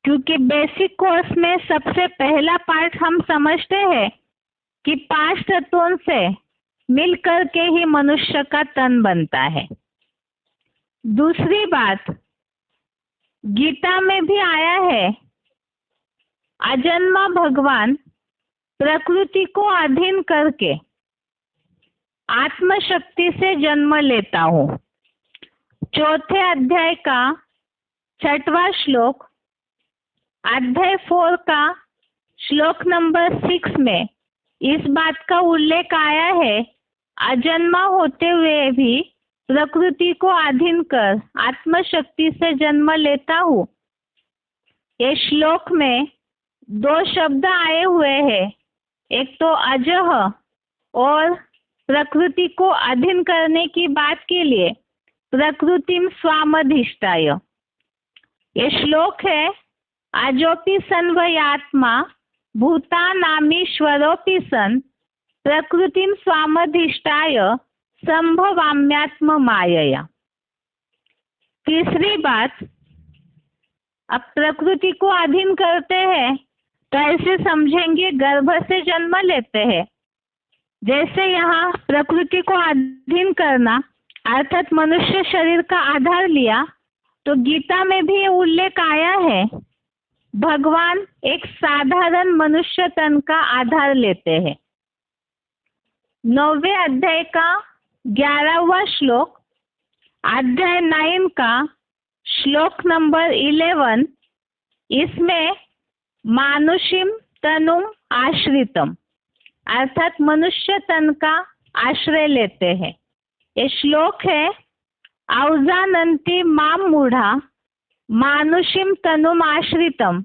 क्योंकि बेसिक कोर्स में सबसे पहला पार्ट हम समझते हैं कि 5 तत्वों से मिलकर के ही मनुष्य का तन बनता है। दूसरी बात, गीता में भी आया है, अजन्मा भगवान प्रकृति को अधीन करके आत्मशक्ति से जन्म लेता हूँ। चौथे अध्याय का 6वां श्लोक, अध्याय 4 का श्लोक नंबर 6 में इस बात का उल्लेख आया है, अजन्मा होते हुए भी प्रकृति को अधीन कर आत्मशक्ति से जन्म लेता हूँ। ये श्लोक में 2 शब्द आए हुए हैं, एक तो अजह और प्रकृति को अधीन करने की बात के लिए प्रकृतिम स्वामधिष्ठाय। ये श्लोक है, अजोपि सन्वयात्मा भूतानामीश्वरोऽपि सन् प्रकृतिम स्वामधिष्ठाय संभवाम्यात्म मायया। तीसरी बात, अब प्रकृति को अधीन करते हैं तो ऐसे समझेंगे गर्भ से जन्म लेते हैं। जैसे यहाँ प्रकृति को अधीन करना अर्थात मनुष्य शरीर का आधार लिया, तो गीता में भी ये उल्लेख आया है, भगवान एक साधारण मनुष्य तन का आधार लेते हैं। 9वें अध्याय का 11वां श्लोक, अध्याय 9 का श्लोक नंबर 11, इसमें मानुषिम तनुम आश्रितम अर्थात मनुष्य तन का आश्रय लेते हैं। ये श्लोक है, औजानन्ति माम मूढ़ा मानुषिम तनुम आश्रितम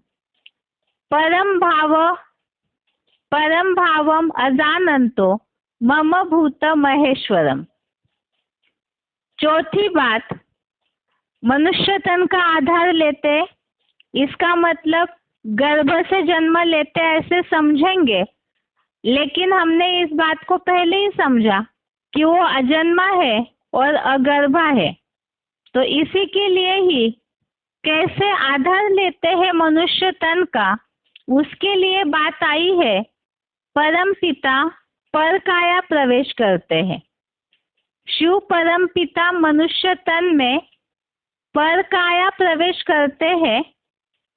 परम भावम अजानन्तो मम भूत महेश्वरम। चौथी बात, मनुष्य तन का आधार लेते, इसका मतलब गर्भ से जन्म लेते ऐसे समझेंगे, लेकिन हमने इस बात को पहले ही समझा कि वो अजन्मा है और अगर्भा है। तो इसी के लिए ही कैसे आधार लेते हैं मनुष्य तन का, उसके लिए बात आई है, परम पिता पर काया प्रवेश करते हैं। शिव परम पिता मनुष्य तन में पर काया प्रवेश करते हैं,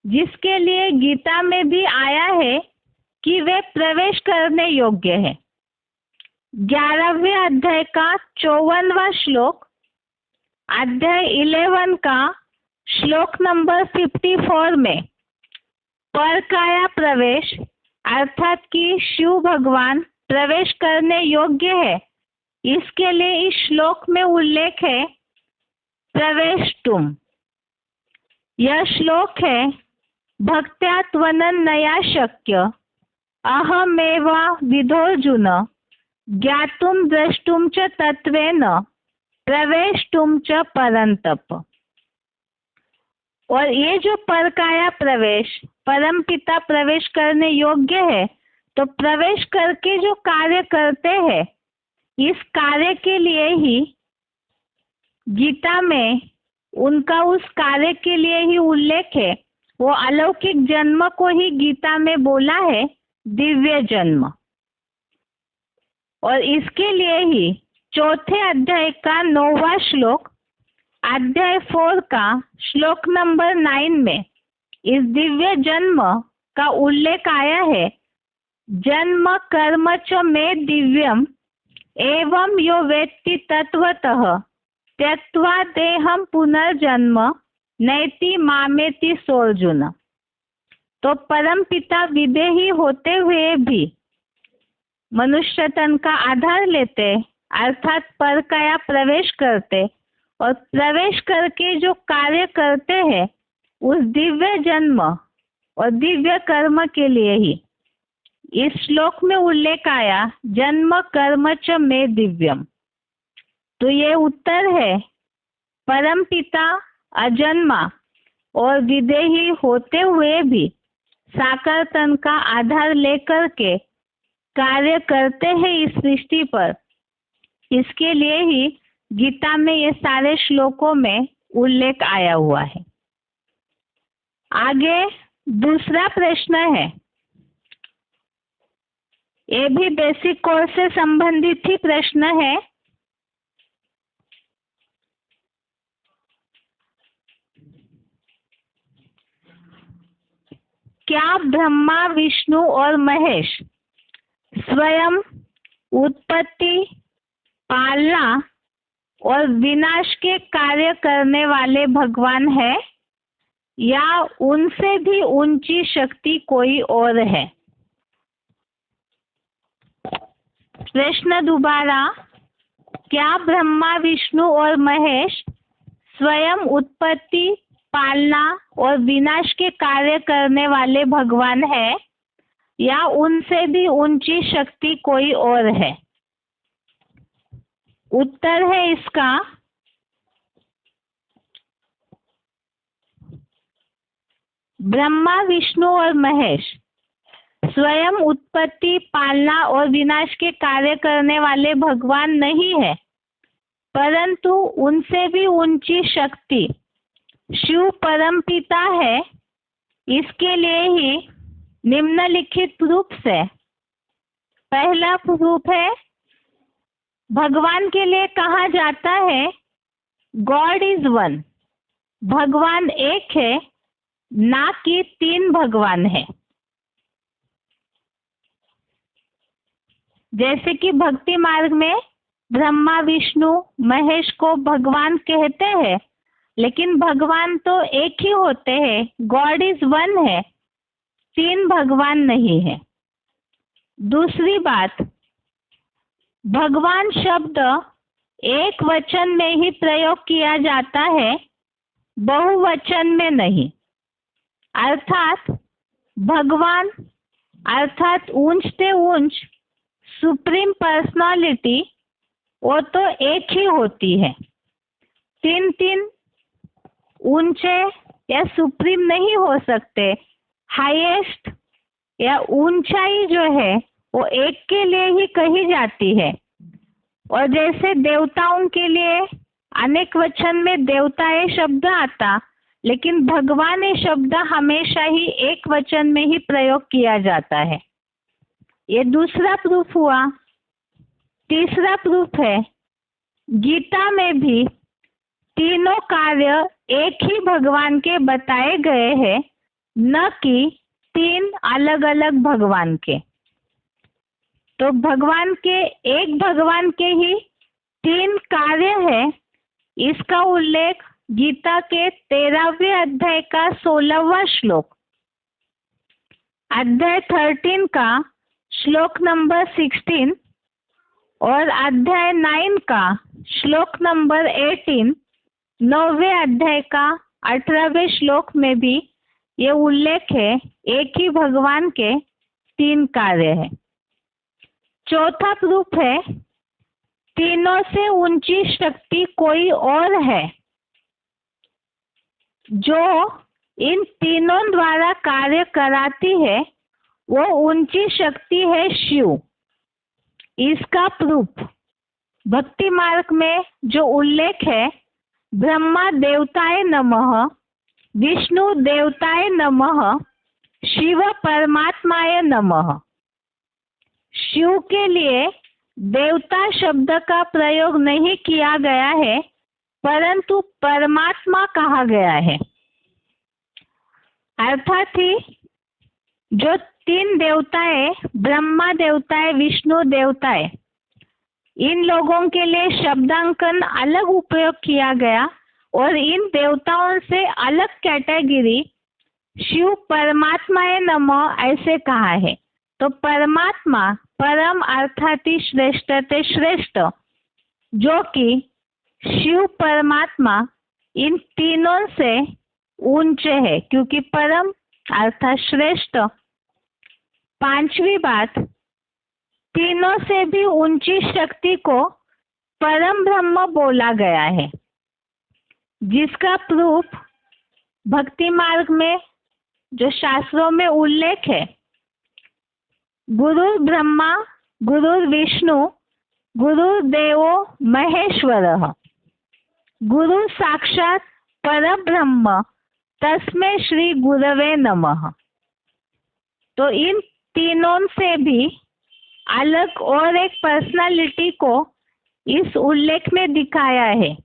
जिसके लिए गीता में भी आया है कि वे प्रवेश करने योग्य है। 11वें अध्याय का 54वां श्लोक, अध्याय 11 का श्लोक नंबर 54 में पर काया प्रवेश अर्थात कि शिव भगवान प्रवेश करने योग्य है, इसके लिए इस श्लोक में उल्लेख है प्रवेश तुम। यह श्लोक है, भक्त्या त्वनन्नया शक्य अहमेवा विदोर्जुन ज्ञातुम द्रष्टुम च तत्वेन प्रवेष्टुम च परंतप। और ये जो परकाया प्रवेश, परम पिता प्रवेश करने योग्य है, तो प्रवेश करके जो कार्य करते हैं, इस कार्य के लिए ही गीता में उनका उस कार्य के लिए ही उल्लेख है। वो अलौकिक जन्म को ही गीता में बोला है दिव्य जन्म। और इसके लिए ही चौथे अध्याय का 9वां श्लोक, अध्याय 4 का श्लोक नंबर 9 में इस दिव्य जन्म का उल्लेख आया है, जन्म कर्म च मे दिव्यम एवं यो वेत्ति तत्वतः त्यक्त्वा देहम पुनर्जन्म नैति मामेति सोर्जुन। तो परम पिता विदेही होते हुए भी मनुष्य तन का आधार लेते अर्थात परकाया प्रवेश करते और प्रवेश करके जो कार्य करते हैं उस दिव्य जन्म और दिव्य कर्म के लिए ही इस श्लोक में उल्लेख आया, जन्म कर्म च मे दिव्यम। तो ये उत्तर है, परम पिता अजन्मा और विदेही होते हुए भी साकार तन का आधार लेकर के कार्य करते हैं इस सृष्टि पर। इसके लिए ही गीता में ये सारे श्लोकों में उल्लेख आया हुआ है। आगे दूसरा प्रश्न है, ये भी बेसिक कोर्स से संबंधित ही प्रश्न है। क्या ब्रह्मा, विष्णु और महेश स्वयं उत्पत्ति, पालना और विनाश के कार्य करने वाले भगवान है या उनसे भी ऊंची शक्ति कोई और है? प्रश्न दोबारा, क्या ब्रह्मा, विष्णु और महेश स्वयं उत्पत्ति, पालना और विनाश के कार्य करने वाले भगवान है या उनसे भी ऊंची शक्ति कोई और है? उत्तर है इसका ब्रह्मा, विष्णु और महेश स्वयं उत्पत्ति, पालना और विनाश के कार्य करने वाले भगवान नहीं है, परंतु उनसे भी ऊंची शक्ति शिव परमपिता है। इसके लिए ही निम्नलिखित प्रूफ है। पहला प्रूफ है, भगवान के लिए कहा जाता है गॉड इज वन, भगवान एक है, ना कि तीन भगवान है। जैसे कि भक्ति मार्ग में ब्रह्मा, विष्णु, महेश को भगवान कहते हैं, लेकिन भगवान तो एक ही होते हैं, गॉड इज वन है, तीन भगवान नहीं है। दूसरी बात, भगवान शब्द एक वचन में ही प्रयोग किया जाता है, बहुवचन में नहीं। अर्थात भगवान अर्थात ऊंच से ऊंच सुप्रीम पर्सनालिटी वो तो एक ही होती है, तीन तीन ऊंचे या सुप्रीम नहीं हो सकते। हाईएस्ट या ऊंचाई जो है वो एक के लिए ही कही जाती है। और जैसे देवताओं के लिए अनेक वचन में देवता ये शब्द आता, लेकिन भगवान ये शब्द हमेशा ही एक वचन में ही प्रयोग किया जाता है। ये दूसरा प्रूफ हुआ। तीसरा प्रूफ है, गीता में भी तीनों कार्य एक ही भगवान के बताए गए हैं, न कि तीन अलग अलग भगवान के। तो भगवान के एक भगवान के ही तीन कार्य है। इसका उल्लेख गीता के 13वें अध्याय का 16वां श्लोक, अध्याय 13 का श्लोक नंबर 16 और अध्याय 9 का श्लोक नंबर 18, 9वें अध्याय का 18वें श्लोक में भी ये उल्लेख है, एक ही भगवान के तीन कार्य है। चौथा प्रूफ है, तीनों से ऊंची शक्ति कोई और है जो इन तीनों द्वारा कार्य कराती है, वो ऊंची शक्ति है शिव। इसका प्रूफ भक्ति मार्ग में जो उल्लेख है, ब्रह्मा देवताय नमः, विष्णु देवताय नमः, शिव परमात्माय नमः। शिव के लिए देवता शब्द का प्रयोग नहीं किया गया है, परंतु परमात्मा कहा गया है। अर्थात ही जो तीन देवताएं, ब्रह्मा देवताएं, विष्णु देवताएं, इन लोगों के लिए शब्दांकन अलग उपयोग किया गया और इन देवताओं से अलग कैटेगरी शिव परमात्माए नमः ऐसे कहा है। तो परमात्मा परम अर्थात ही श्रेष्ठ ते श्रेष्ठ, जो कि शिव परमात्मा इन तीनों से ऊंचे है, क्योंकि परम अर्थात श्रेष्ठ। पांचवी बात, तीनों से भी ऊंची शक्ति को परम ब्रह्म बोला गया है, जिसका प्रूफ भक्ति मार्ग में जो शास्त्रों में उल्लेख है, गुरु ब्रह्मा गुरु विष्णु गुरुदेवो महेश्वरः, गुरु साक्षात परब्रह्म तस्मै श्री गुरवे नमः। तो इन तीनों से भी अलग और एक पर्सनालिटी को इस उल्लेख में दिखाया है।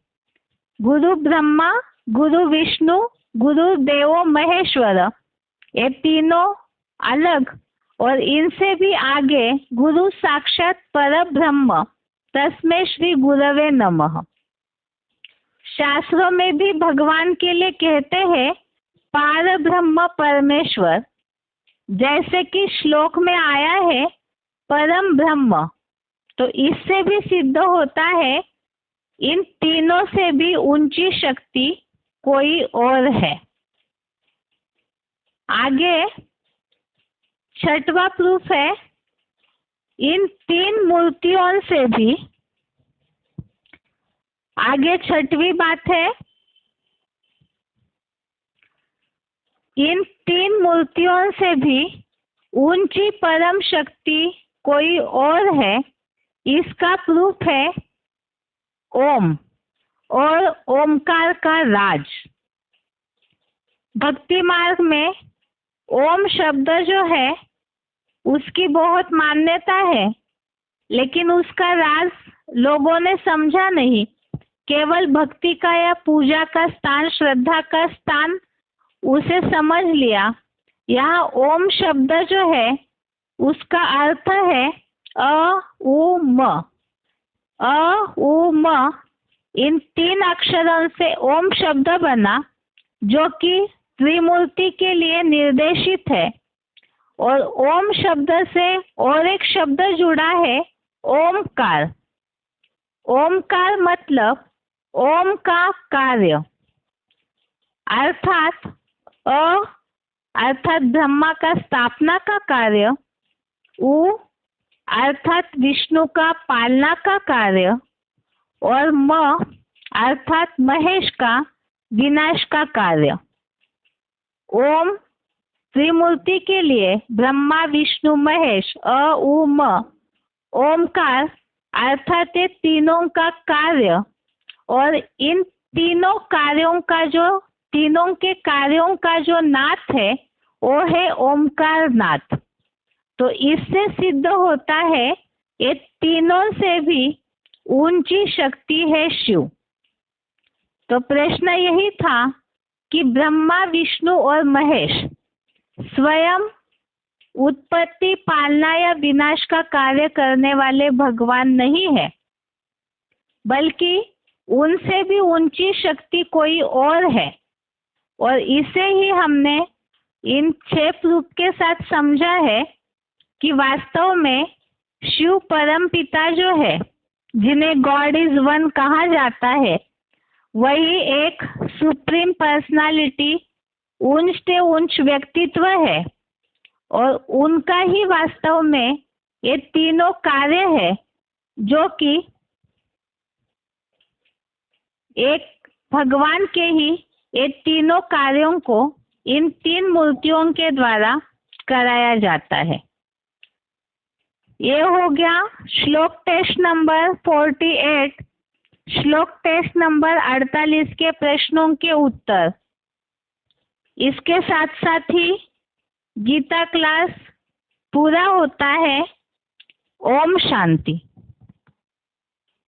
गुरु ब्रह्मा, गुरु विष्णु, गुरु देवो महेश्वर, ये तीनों अलग और इनसे भी आगे गुरु साक्षात पर ब्रह्म, तस्मै श्री गुरवे नमः। शास्त्रों में भी भगवान के लिए कहते हैं पार ब्रह्म परमेश्वर, जैसे कि श्लोक में आया है परम ब्रह्म। तो इससे भी सिद्ध होता है इन तीनों से भी ऊंची शक्ति कोई और है। आगे छठवां प्रूफ है, इन तीन मूर्तियों से भी, आगे छठवीं बात है, इन तीन मूर्तियों से भी ऊंची परम शक्ति कोई और है। इसका प्रूफ है ओम और ओमकार का राज। भक्ति मार्ग में ओम शब्द जो है उसकी बहुत मान्यता है, लेकिन उसका राज लोगों ने समझा नहीं। केवल भक्ति का या पूजा का स्थान, श्रद्धा का स्थान उसे समझ लिया। यहाँ ओम शब्द जो है उसका अर्थ है अ उ म। अ उ म इन तीन अक्षरों से ओम शब्द बना, जो कि त्रिमूर्ति के लिए निर्देशित है। और ओम शब्द से और एक शब्द जुड़ा है ओमकार। ओमकार मतलब ओम का कार्य, अर्थात अर्थात ब्रह्मा का स्थापना का कार्य, उ अर्थात विष्णु का पालना का कार्य, और म अर्थात महेश का विनाश का कार्य। ओम त्रिमूर्ति के लिए ब्रह्मा विष्णु महेश, अ उ म। ओमकार अर्थात ये तीनों का कार्य, और इन तीनों के कार्यों का जो नाथ है वो है ओमकार नाथ। तो इससे सिद्ध होता है ये तीनों से भी ऊंची शक्ति है शिव। तो प्रश्न यही था कि ब्रह्मा विष्णु और महेश स्वयं उत्पत्ति, पालना या विनाश का कार्य करने वाले भगवान नहीं है, बल्कि उनसे भी ऊंची शक्ति कोई और है। और इसे ही हमने इन 6 प्रूफ के साथ समझा है कि वास्तव में शिव परम पिता जो है, जिन्हें गॉड इज वन कहा जाता है, वही एक सुप्रीम पर्सनालिटी, उच्च से उच्च व्यक्तित्व है। और उनका ही वास्तव में ये तीनों कार्य है, जो कि एक भगवान के ही ये तीनों कार्यों को इन 3 मूर्तियों के द्वारा कराया जाता है। ये हो गया श्लोक टेस्ट नंबर 48, श्लोक टेस्ट नंबर 48 के प्रश्नों के उत्तर। इसके साथ साथ ही गीता क्लास पूरा होता है। ओम शांति।